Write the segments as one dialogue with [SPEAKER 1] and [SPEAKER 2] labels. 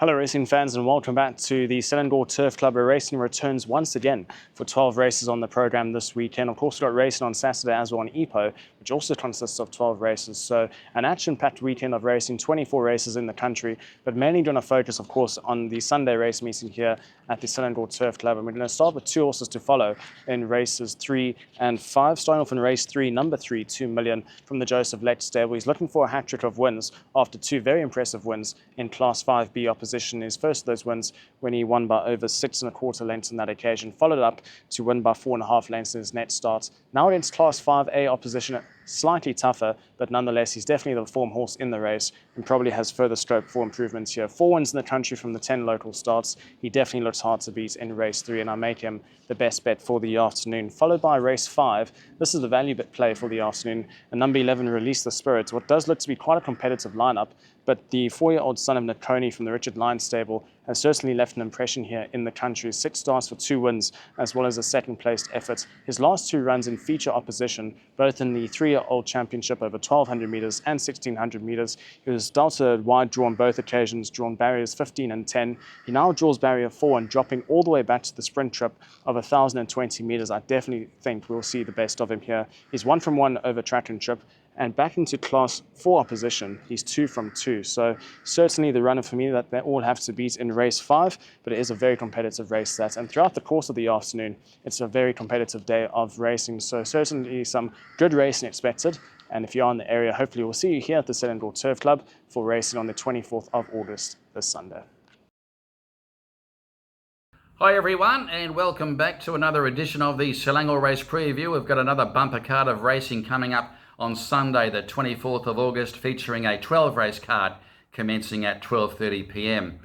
[SPEAKER 1] Hello racing fans and welcome back to the Selangor Turf Club, where racing returns once again for 12 races on the program this weekend. Of course, we've got racing on Saturday as well on EPO, which also consists of 12 races. So an action-packed weekend of racing, 24 races in the country, but mainly going to focus, of course, on the Sunday race meeting here at the Selangor Turf Club. And we're going to start with two horses to follow in races 3 and 5. Starting off in race 3, number 3, 2 million from the Joseph Lett stable. He's looking for a hat-trick of wins after two very impressive wins in Class 5B opposition. His first of those wins when he won by over 6 1/4 lengths on that occasion, followed up to win by 4 1/2 lengths in his net start. Now against Class 5A opposition, slightly tougher, but nonetheless, he's definitely the form horse in the race and probably has further scope for improvements here. 4 wins in the country from the 10 local starts. He definitely looks hard to beat in race 3, and I make him the best bet for the afternoon. Followed by race 5. This is the value bet play for the afternoon. And number 11, Release the Spirit. What does look to be quite a competitive lineup, but the 4-year-old son of Nakoni from the Richard Lyons stable has certainly left an impression here in the country. 6 starts for 2 wins, as well as a second-placed effort. His last 2 runs in feature opposition, both in the 3-year-old championship over 1,200 metres and 1,600 metres. He was dealt a wide draw on both occasions, drawn barriers 15 and 10. He now draws barrier 4 and dropping all the way back to the sprint trip of 1,020 metres. I definitely think we'll see the best of him here. He's 1 from 1 over track and trip. And back into Class 4 opposition, he's 2 from 2. So certainly the runner for me that they all have to beat in race 5, but it is a very competitive race that. And throughout the course of the afternoon, it's a very competitive day of racing. So certainly some good racing expected. And if you're in the area, hopefully we'll see you here at the Selangor Turf Club for racing on the 24th of August this Sunday.
[SPEAKER 2] Hi everyone, and welcome back to another edition of the Selangor Race Preview. We've got another bumper card of racing coming up on Sunday the 24th of August, featuring a 12 race card commencing at 12:30 p.m.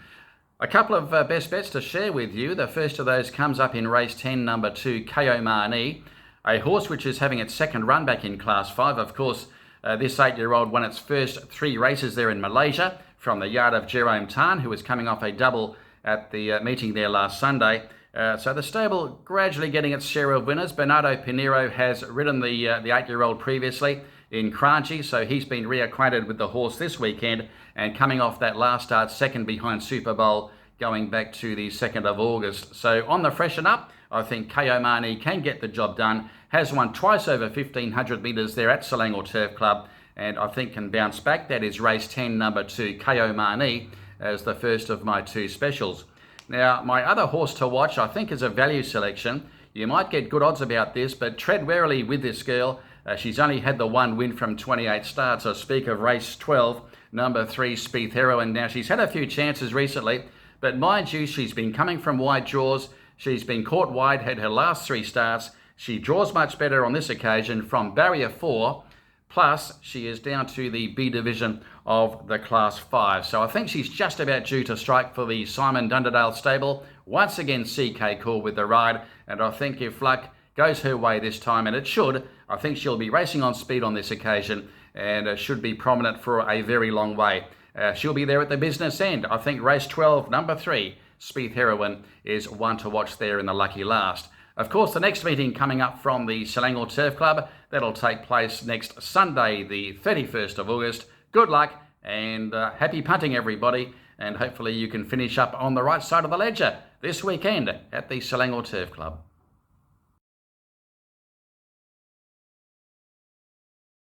[SPEAKER 2] A couple of best bets to share with you. The first of those comes up in race 10, number 2, Ko Mani, a horse which is having its second run back in Class 5. Of course, this 8-year-old won its first 3 races there in Malaysia from the yard of Jerome Tan, who was coming off a double at the meeting there last Sunday. So the stable gradually getting its share of winners. Bernardo Pinheiro has ridden the 8-year-old previously in Kranji, so he's been reacquainted with the horse this weekend and coming off that last start, second behind Super Bowl, going back to the 2nd of August. So on the freshen up, I think Ko Mani can get the job done. Has won twice over 1,500 metres there at Selangor Turf Club, and I think can bounce back. That is race 10, number 2, Ko Mani, as the first of my 2 specials. Now, my other horse to watch, I think, is a value selection. You might get good odds about this, but tread warily with this girl. She's only had the 1 win from 28 starts. I speak of race 12, number 3, Spieth Heroine. Now, she's had a few chances recently, but mind you, she's been coming from wide draws. She's been caught wide, had her last 3 starts. She draws much better on this occasion from barrier 4. Plus, she is down to the B division of the Class 5. So I think she's just about due to strike for the Simon Dunderdale stable. Once again, CK Cool with the ride. And I think if luck goes her way this time, and it should, I think she'll be racing on speed on this occasion and should be prominent for a very long way. She'll be there at the business end. I think race 12, number 3, Spieth Heroine, is one to watch there in the lucky last. Of course, the next meeting coming up from the Selangor Turf Club, that'll take place next Sunday, the 31st of August. Good luck and happy punting, everybody. And hopefully you can finish up on the right side of the ledger this weekend at the Selangor Turf Club.